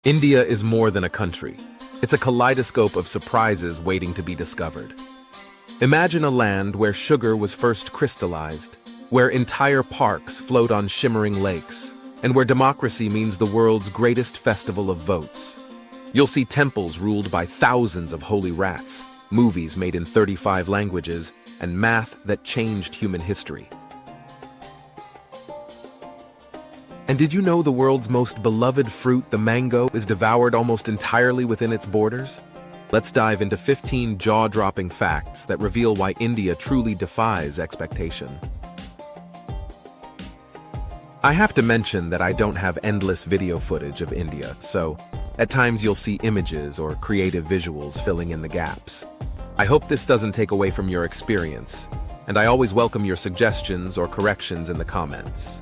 India is more than a country. It's a kaleidoscope of surprises waiting to be discovered. Imagine a land where sugar was first crystallized, where entire parks float on shimmering lakes, and where democracy means the world's greatest festival of votes. You'll see temples ruled by thousands of holy rats, movies made in 35 languages, and math that changed human history. And did you know the world's most beloved fruit, the mango, is devoured almost entirely within its borders? Let's dive into 15 jaw-dropping facts that reveal why India truly defies expectation. I have to mention that I don't have endless video footage of India, so at times you'll see images or creative visuals filling in the gaps. I hope this doesn't take away from your experience, and I always welcome your suggestions or corrections in the comments.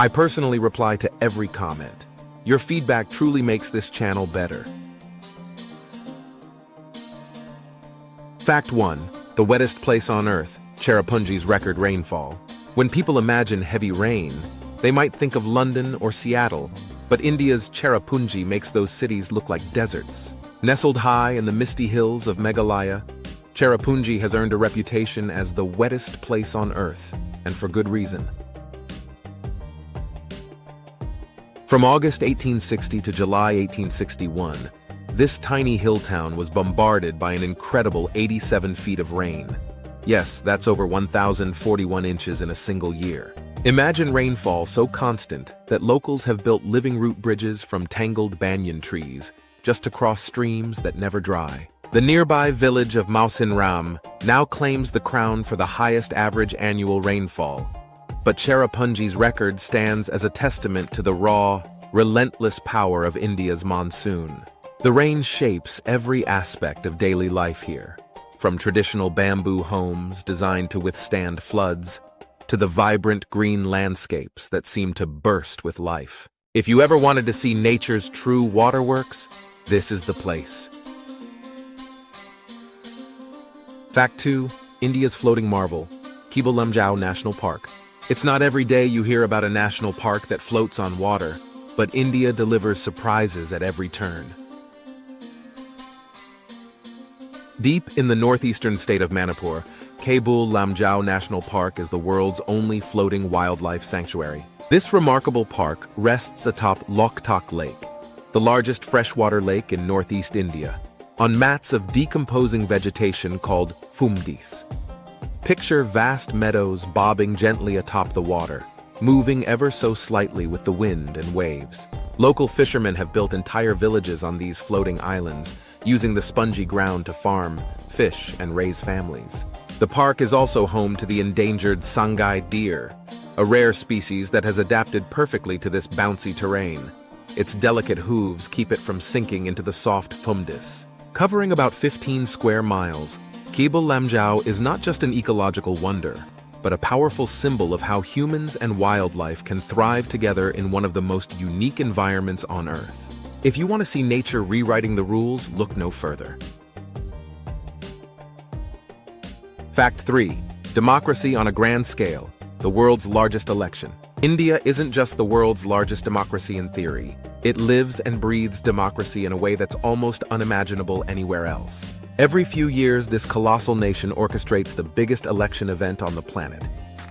I personally reply to every comment. Your feedback truly makes this channel better. Fact 1. The wettest place on Earth, Cherrapunji's record rainfall. When people imagine heavy rain, they might think of London or Seattle, but India's Cherrapunji makes those cities look like deserts. Nestled high in the misty hills of Meghalaya, Cherrapunji has earned a reputation as the wettest place on Earth, and for good reason. From August 1860 to July 1861, this tiny hill town was bombarded by an incredible 87 feet of rain. Yes, that's over 1,041 inches in a single year. Imagine rainfall so constant that locals have built living root bridges from tangled banyan trees just to cross streams that never dry. The nearby village of Mausinram now claims the crown for the highest average annual rainfall. But Cherrapunji's record stands as a testament to the raw, relentless power of India's monsoon. The rain shapes every aspect of daily life here, from traditional bamboo homes designed to withstand floods, to the vibrant green landscapes that seem to burst with life. If you ever wanted to see nature's true waterworks, this is the place. Fact 2. India's floating marvel, Kabaddi National Park. It's not every day you hear about a national park that floats on water, but India delivers surprises at every turn. Deep in the northeastern state of Manipur, Kabaddi National Park is the world's only floating wildlife sanctuary. This remarkable park rests atop Loktak Lake, the largest freshwater lake in northeast India, on mats of decomposing vegetation called fumdis. Picture vast meadows bobbing gently atop the water, moving ever so slightly with the wind and waves. Local fishermen have built entire villages on these floating islands, using the spongy ground to farm, fish, and raise families. The park is also home to the endangered Sangai deer, a rare species that has adapted perfectly to this bouncy terrain. Its delicate hooves keep it from sinking into the soft fumdis. Covering about 15 square miles, Kabaddi is not just an ecological wonder, but a powerful symbol of how humans and wildlife can thrive together in one of the most unique environments on Earth. If you want to see nature rewriting the rules, look no further. Fact 3. Democracy on a grand scale, the world's largest election. India isn't just the world's largest democracy in theory. It lives and breathes democracy in a way that's almost unimaginable anywhere else. Every few years, this colossal nation orchestrates the biggest election event on the planet,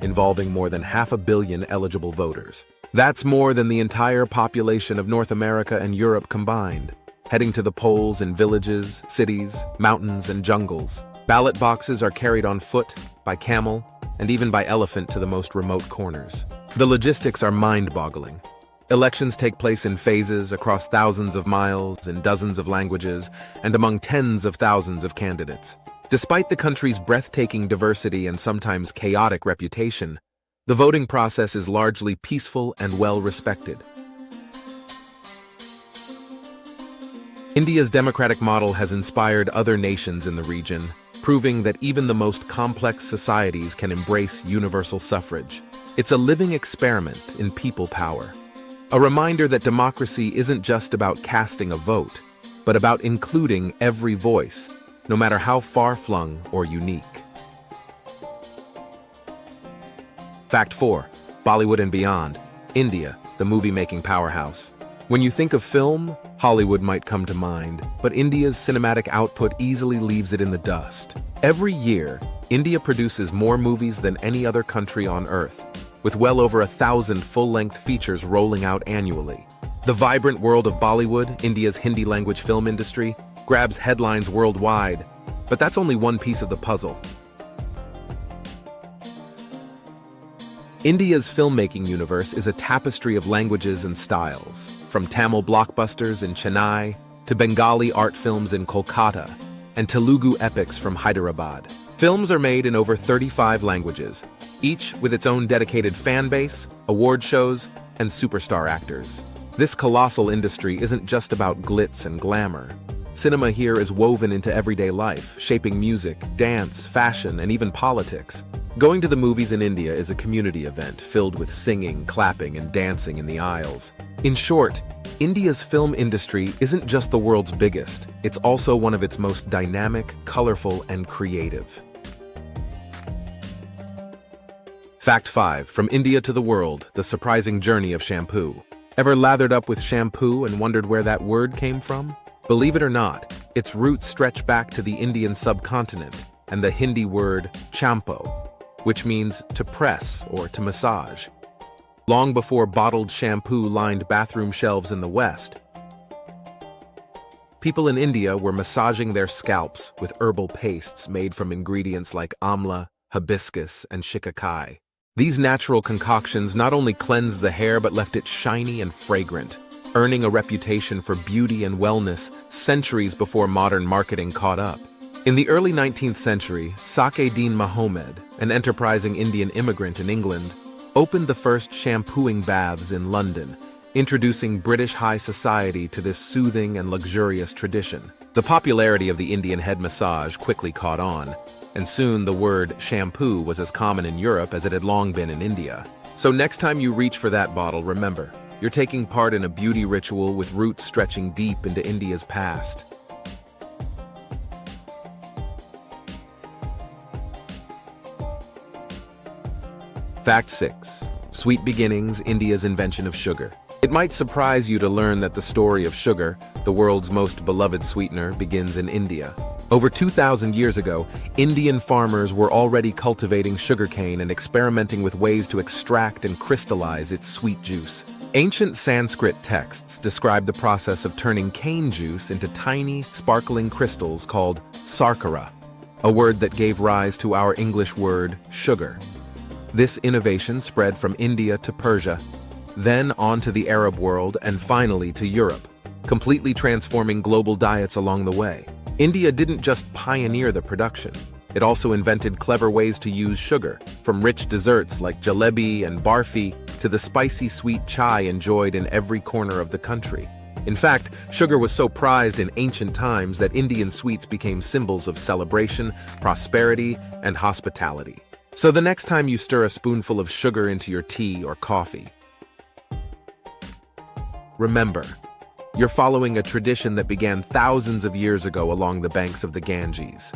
involving more than 500 million eligible voters. That's more than the entire population of North America and Europe combined, heading to the polls in villages, cities, mountains, and jungles. Ballot boxes are carried on foot, by camel, and even by elephant to the most remote corners. The logistics are mind-boggling. Elections take place in phases across thousands of miles, in dozens of languages, and among tens of thousands of candidates. Despite the country's breathtaking diversity and sometimes chaotic reputation, the voting process is largely peaceful and well-respected. India's democratic model has inspired other nations in the region, proving that even the most complex societies can embrace universal suffrage. It's a living experiment in people power. A reminder that democracy isn't just about casting a vote, but about including every voice, no matter how far-flung or unique. Fact 4. Bollywood and Beyond. India, the movie-making powerhouse. When you think of film, Hollywood might come to mind, but India's cinematic output easily leaves it in the dust. Every year, India produces more movies than any other country on Earth, with well over 1,000 full-length features rolling out annually. The vibrant world of Bollywood, India's Hindi-language film industry, grabs headlines worldwide, but that's only one piece of the puzzle. India's filmmaking universe is a tapestry of languages and styles, from Tamil blockbusters in Chennai to Bengali art films in Kolkata and Telugu epics from Hyderabad. Films are made in over 35 languages, each with its own dedicated fan base, award shows, and superstar actors. This colossal industry isn't just about glitz and glamour. Cinema here is woven into everyday life, shaping music, dance, fashion, and even politics. Going to the movies in India is a community event filled with singing, clapping, and dancing in the aisles. In short, India's film industry isn't just the world's biggest, it's also one of its most dynamic, colorful, and creative. Fact 5. From India to the world, the surprising journey of shampoo. Ever lathered up with shampoo and wondered where that word came from? Believe it or not, its roots stretch back to the Indian subcontinent and the Hindi word shampoo, which means to press or to massage. Long before bottled shampoo lined bathroom shelves in the West, people in India were massaging their scalps with herbal pastes made from ingredients like amla, hibiscus, and shikakai. These natural concoctions not only cleansed the hair but left it shiny and fragrant, earning a reputation for beauty and wellness centuries before modern marketing caught up. In the early 19th century, Sake-Din Mohammed, an enterprising Indian immigrant in England, opened the first shampooing baths in London, introducing British high society to this soothing and luxurious tradition. The popularity of the Indian head massage quickly caught on, and soon the word shampoo was as common in Europe as it had long been in India. So next time you reach for that bottle, remember, you're taking part in a beauty ritual with roots stretching deep into India's past. Fact 6. Sweet beginnings, India's invention of sugar. It might surprise you to learn that the story of sugar, the world's most beloved sweetener, begins in India. Over 2,000 years ago, Indian farmers were already cultivating sugarcane and experimenting with ways to extract and crystallize its sweet juice. Ancient Sanskrit texts describe the process of turning cane juice into tiny, sparkling crystals called sarkara, a word that gave rise to our English word sugar. This innovation spread from India to Persia, then on to the Arab world, and finally to Europe, completely transforming global diets along the way. India didn't just pioneer the production, it also invented clever ways to use sugar, from rich desserts like jalebi and barfi to the spicy sweet chai enjoyed in every corner of the country. In fact, sugar was so prized in ancient times that Indian sweets became symbols of celebration, prosperity, and hospitality. So the next time you stir a spoonful of sugar into your tea or coffee, remember, you're following a tradition that began thousands of years ago along the banks of the Ganges.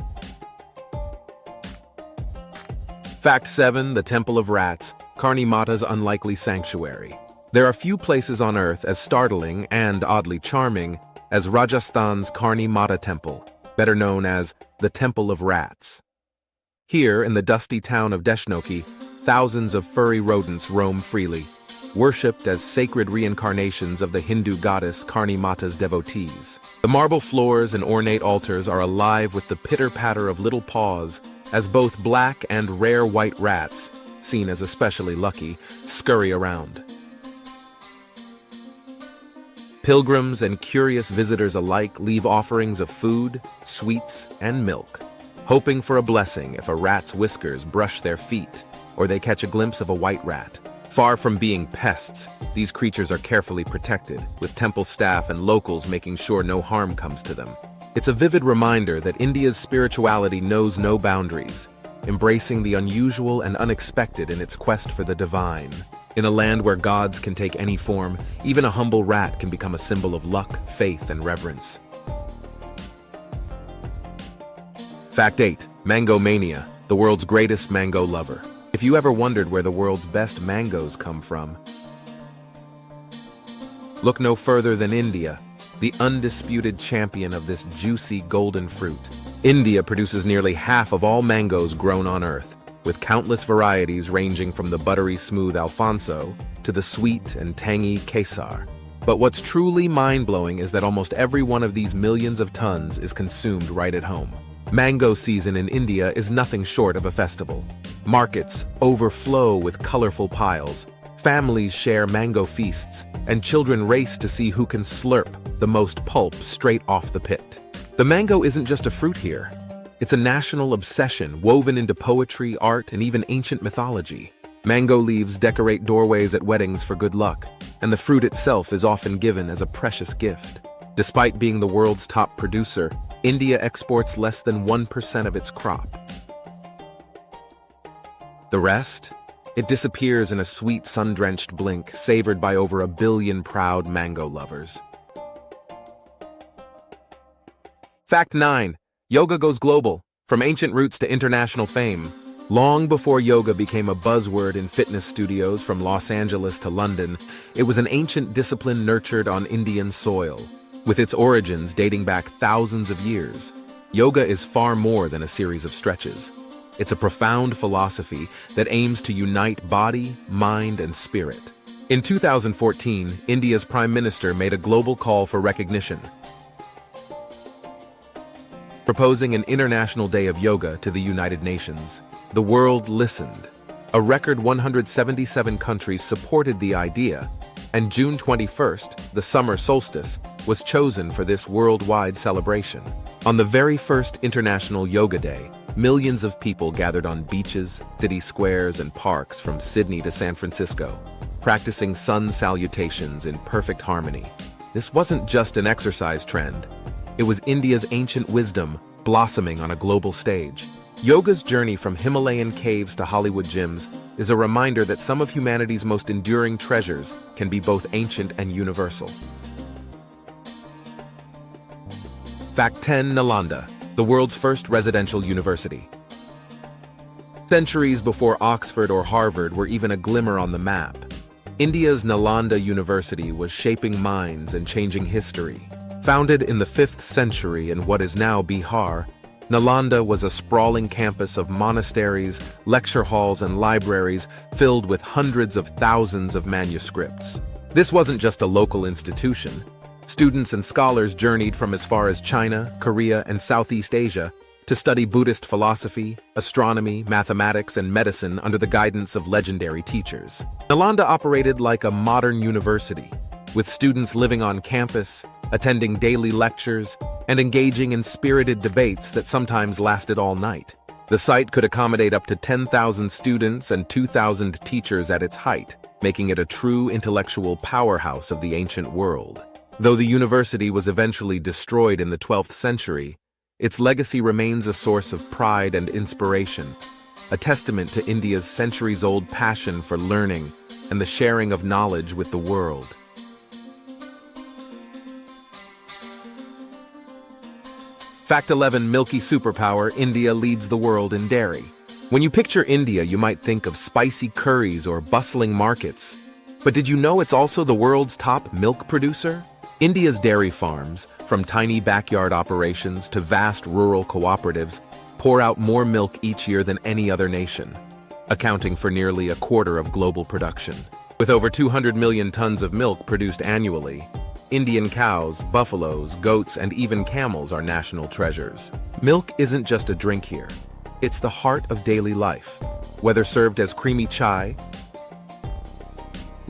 Fact 7. The Temple of Rats, Karni Mata's unlikely sanctuary. There are few places on Earth as startling and oddly charming as Rajasthan's Karni Mata Temple, better known as the Temple of Rats. Here, in the dusty town of Deshnoki, thousands of furry rodents roam freely, worshipped as sacred reincarnations of the Hindu goddess Karni Mata's devotees. The marble floors and ornate altars are alive with the pitter-patter of little paws as both black and rare white rats, seen as especially lucky, scurry around. Pilgrims and curious visitors alike leave offerings of food, sweets, and milk, hoping for a blessing if a rat's whiskers brush their feet or they catch a glimpse of a white rat. Far from being pests, these creatures are carefully protected, with temple staff and locals making sure no harm comes to them. It's a vivid reminder that India's spirituality knows no boundaries, embracing the unusual and unexpected in its quest for the divine. In a land where gods can take any form, even a humble rat can become a symbol of luck, faith, and reverence. Fact 8. Mango Mania, the world's greatest mango lover. If you ever wondered where the world's best mangoes come from, Look no further than India, the undisputed champion of this juicy golden fruit. India produces nearly half of all mangoes grown on Earth, with countless varieties ranging from the buttery smooth Alfonso to the sweet and tangy Kesar. But what's truly mind-blowing is that almost every one of these millions of tons is consumed right at home. Mango season in India is nothing short of a festival. Markets overflow with colorful piles, families share mango feasts, and children race to see who can slurp the most pulp straight off the pit. The mango isn't just a fruit here. It's a national obsession woven into poetry, art, and even ancient mythology. Mango leaves decorate doorways at weddings for good luck, and the fruit itself is often given as a precious gift. Despite being the world's top producer, India exports less than 1% of its crop. The rest? It disappears in a sweet sun-drenched blink, savored by over 1 billion proud mango lovers. Fact 9. Yoga goes global, from ancient roots to international fame. Long before yoga became a buzzword in fitness studios from Los Angeles to London, it was an ancient discipline nurtured on Indian soil. With its origins dating back thousands of years, yoga is far more than a series of stretches. It's a profound philosophy that aims to unite body, mind, and spirit. In 2014, India's Prime Minister made a global call for recognition, proposing an International Day of Yoga to the United Nations. The world listened. A record 177 countries supported the idea, and June 21st, the summer solstice, was chosen for this worldwide celebration. On the very first International Yoga Day, millions of people gathered on beaches, city squares, and parks from Sydney to San Francisco, practicing sun salutations in perfect harmony. This wasn't just an exercise trend. It was India's ancient wisdom blossoming on a global stage. Yoga's journey from Himalayan caves to Hollywood gyms is a reminder that some of humanity's most enduring treasures can be both ancient and universal. Fact 10. Nalanda, the world's first residential university. Centuries before Oxford or Harvard were even a glimmer on the map, India's Nalanda University was shaping minds and changing history. Founded in the 5th century in what is now Bihar, Nalanda was a sprawling campus of monasteries, lecture halls, and libraries filled with hundreds of thousands of manuscripts. This wasn't just a local institution. Students and scholars journeyed from as far as China, Korea, and Southeast Asia to study Buddhist philosophy, astronomy, mathematics, and medicine under the guidance of legendary teachers. Nalanda operated like a modern university, with students living on campus, attending daily lectures, and engaging in spirited debates that sometimes lasted all night. The site could accommodate up to 10,000 students and 2,000 teachers at its height, making it a true intellectual powerhouse of the ancient world. Though the university was eventually destroyed in the 12th century, its legacy remains a source of pride and inspiration, a testament to India's centuries-old passion for learning and the sharing of knowledge with the world. Fact 11. Milky Superpower, India leads the world in dairy. When you picture India, you might think of spicy curries or bustling markets. But did you know it's also the world's top milk producer? India's dairy farms, from tiny backyard operations to vast rural cooperatives, pour out more milk each year than any other nation, accounting for nearly a quarter of global production. With over 200 million tons of milk produced annually, Indian cows, buffaloes, goats, and even camels are national treasures. Milk isn't just a drink here. It's the heart of daily life. Whether served as creamy chai,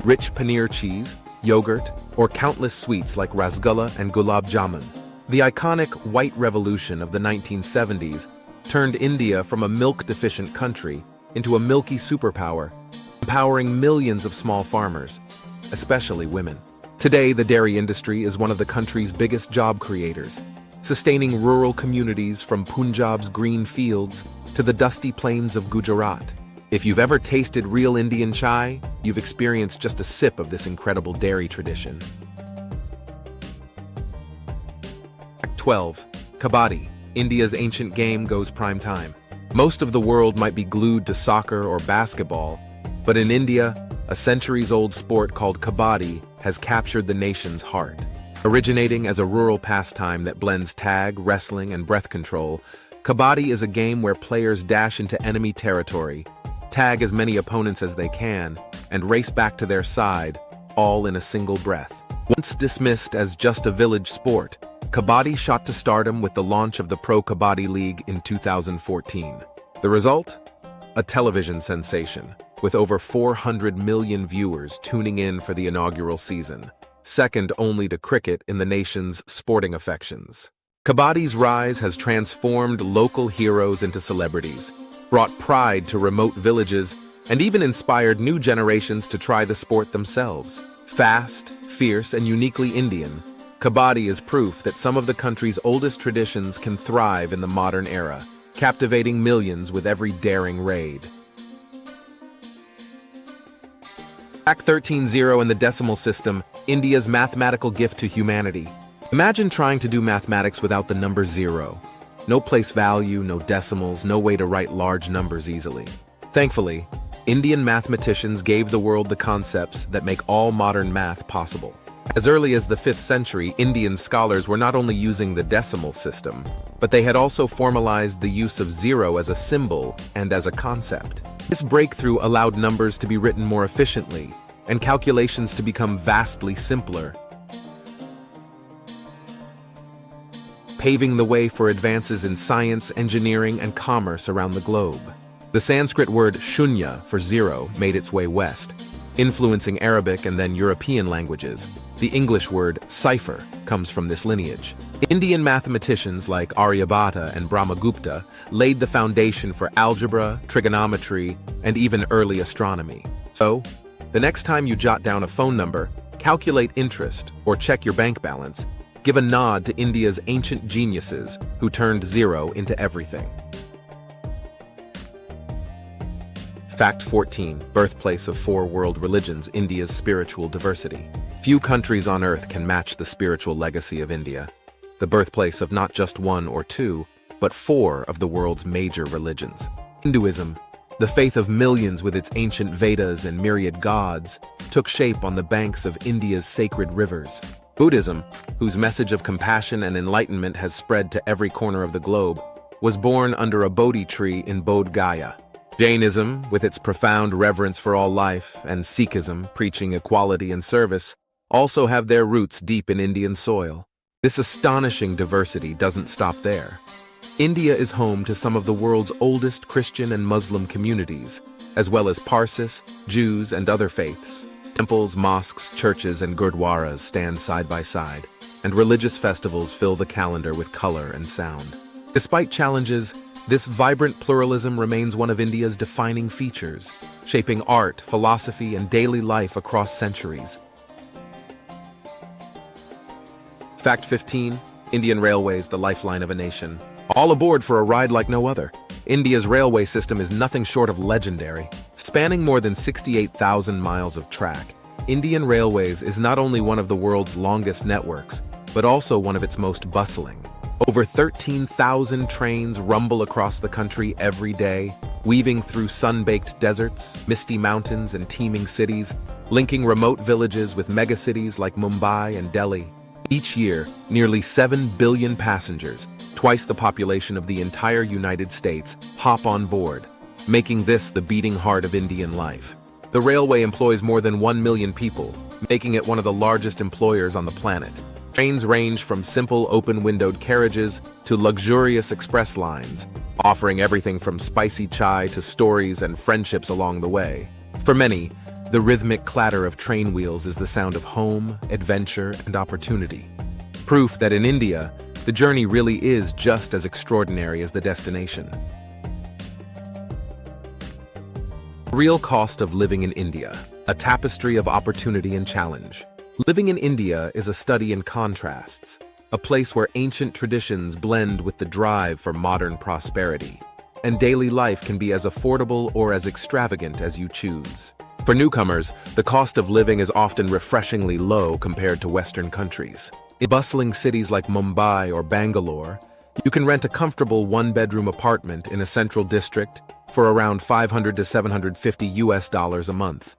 rich paneer cheese, yogurt, or countless sweets like rasgulla and gulab jamun, the iconic White Revolution of the 1970s turned India from a milk-deficient country into a milky superpower, empowering millions of small farmers, especially women. Today, the dairy industry is one of the country's biggest job creators, sustaining rural communities from Punjab's green fields to the dusty plains of Gujarat. If you've ever tasted real Indian chai, you've experienced just a sip of this incredible dairy tradition. Fact 12. Kabaddi, India's ancient game, goes prime time. Most of the world might be glued to soccer or basketball, but in India, a centuries-old sport called Kabaddi has captured the nation's heart. Originating as a rural pastime that blends tag, wrestling, and breath control, Kabaddi is a game where players dash into enemy territory, tag as many opponents as they can, and race back to their side, all in a single breath. Once dismissed as just a village sport, Kabaddi shot to stardom with the launch of the Pro Kabaddi League in 2014. The result? A television sensation, with over 400 million viewers tuning in for the inaugural season, second only to cricket in the nation's sporting affections. Kabaddi's rise has transformed local heroes into celebrities, brought pride to remote villages, and even inspired new generations to try the sport themselves. Fast, fierce, and uniquely Indian, Kabaddi is proof that some of the country's oldest traditions can thrive in the modern era, captivating millions with every daring raid. Fact 13-0 in the decimal system, India's mathematical gift to humanity. Imagine trying to do mathematics without the number 0. No place value, no decimals, no way to write large numbers easily. Thankfully, Indian mathematicians gave the world the concepts that make all modern math possible. As early as the 5th century, Indian scholars were not only using the decimal system, but they had also formalized the use of 0 as a symbol and as a concept. This breakthrough allowed numbers to be written more efficiently and calculations to become vastly simpler, paving the way for advances in science, engineering, and commerce around the globe. The Sanskrit word shunya for 0 made its way west, influencing Arabic and then European languages. The English word cipher comes from this lineage. Indian mathematicians like Aryabhata and Brahmagupta laid the foundation for algebra, trigonometry, and even early astronomy. So, the next time you jot down a phone number, calculate interest, or check your bank balance, give a nod to India's ancient geniuses who turned 0 into everything. Fact 14, birthplace of 4 world religions, India's spiritual diversity. Few countries on earth can match the spiritual legacy of India, the birthplace of not just 1 or 2, but 4 of the world's major religions. Hinduism, the faith of millions with its ancient Vedas and myriad gods, took shape on the banks of India's sacred rivers. Buddhism, whose message of compassion and enlightenment has spread to every corner of the globe, was born under a Bodhi tree in Bodh Gaya. Jainism, with its profound reverence for all life, and Sikhism, preaching equality and service, also have their roots deep in Indian soil. This astonishing diversity doesn't stop there. India is home to some of the world's oldest Christian and Muslim communities, as well as Parsis, Jews, and other faiths. Temples, mosques, churches, and gurdwaras stand side by side, and religious festivals fill the calendar with color and sound. Despite challenges, this vibrant pluralism remains one of India's defining features, shaping art, philosophy, and daily life across centuries. Fact 15, Indian Railways, the lifeline of a nation. All aboard for a ride like no other. India's railway system is nothing short of legendary. Spanning more than 68,000 miles of track, Indian Railways is not only one of the world's longest networks, but also one of its most bustling. Over 13,000 trains rumble across the country every day, weaving through sun-baked deserts, misty mountains, and teeming cities, linking remote villages with megacities like Mumbai and Delhi. Each year, nearly 7 billion passengers, twice the population of the entire United States, hop on board, making this the beating heart of Indian life. The railway employs more than 1 million people, making it one of the largest employers on the planet. Trains range from simple open-windowed carriages to luxurious express lines, offering everything from spicy chai to stories and friendships along the way. For many, the rhythmic clatter of train wheels is the sound of home, adventure, and opportunity. Proof that in India, the journey really is just as extraordinary as the destination. Real cost of living in India, a tapestry of opportunity and challenge. Living in India is a study in contrasts, a place where ancient traditions blend with the drive for modern prosperity, and daily life can be as affordable or as extravagant as you choose. For newcomers, the cost of living is often refreshingly low compared to Western countries. In bustling cities like Mumbai or Bangalore, you can rent a comfortable one-bedroom apartment in a central district for around $500 to $750 a month,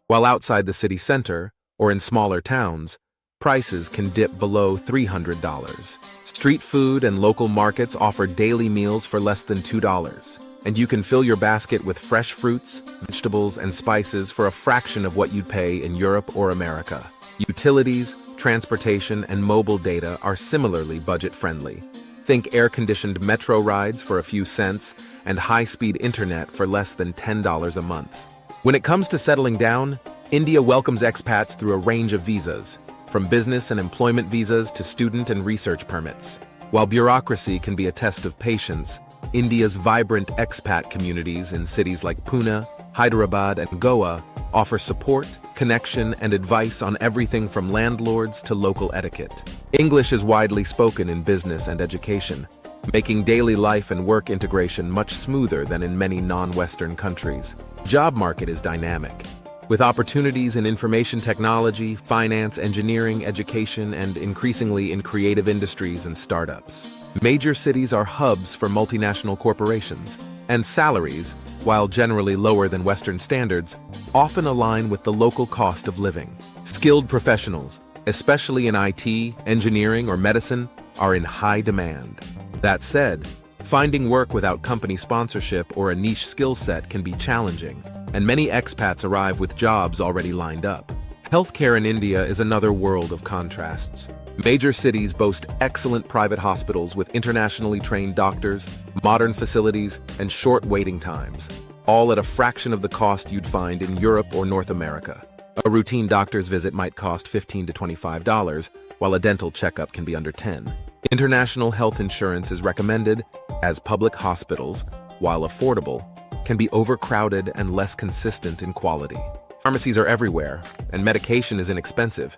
while outside the city center, or in smaller towns, prices can dip below $300. Street food and local markets offer daily meals for less than $2, and you can fill your basket with fresh fruits, vegetables, and spices for a fraction of what you'd pay in Europe or America. Utilities, transportation, and mobile data are similarly budget-friendly. Think air-conditioned metro rides for a few cents and high-speed internet for less than $10 a month. When it comes to settling down, India welcomes expats through a range of visas, from business and employment visas to student and research permits. While bureaucracy can be a test of patience, India's vibrant expat communities in cities like Pune, Hyderabad, and Goa offer support, connection, and advice on everything from landlords to local etiquette. English is widely spoken in business and education, making daily life and work integration much smoother than in many non-Western countries. Job market is dynamic, with opportunities in information technology, finance, engineering, education, and increasingly in creative industries and startups. Major cities are hubs for multinational corporations, and salaries, while generally lower than Western standards, often align with the local cost of living. Skilled professionals, especially in IT, engineering, or medicine, are in high demand. That said, finding work without company sponsorship or a niche skill set can be challenging, and many expats arrive with jobs already lined up. Healthcare in India is another world of contrasts. Major cities boast excellent private hospitals with internationally trained doctors, modern facilities, and short waiting times, all at a fraction of the cost you'd find in Europe or North America. A routine doctor's visit might cost $15 to $25, while a dental checkup can be under $10. International health insurance is recommended, as public hospitals, while affordable, can be overcrowded and less consistent in quality. Pharmacies are everywhere, and medication is inexpensive,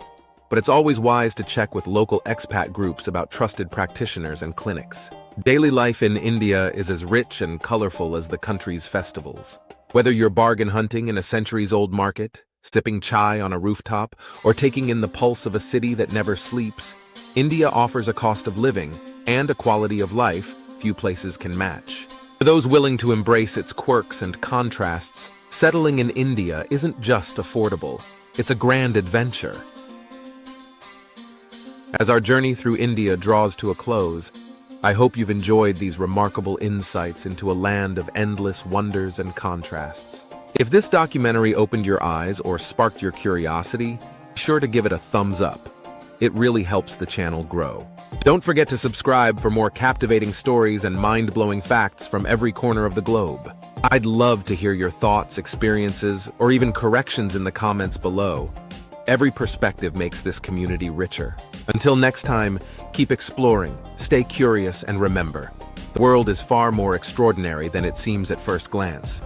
but it's always wise to check with local expat groups about trusted practitioners and clinics. Daily life in India is as rich and colorful as the country's festivals. Whether you're bargain hunting in a centuries-old market, sipping chai on a rooftop, or taking in the pulse of a city that never sleeps, India offers a cost of living and a quality of life few places can match. For those willing to embrace its quirks and contrasts, settling in India isn't just affordable, it's a grand adventure. As our journey through India draws to a close, I hope you've enjoyed these remarkable insights into a land of endless wonders and contrasts. If this documentary opened your eyes or sparked your curiosity, be sure to give it a thumbs up. It really helps the channel grow. Don't forget to subscribe for more captivating stories and mind-blowing facts from every corner of the globe. I'd love to hear your thoughts, experiences, or even corrections in the comments below. Every perspective makes this community richer. Until next time, keep exploring, stay curious, and remember, the world is far more extraordinary than it seems at first glance.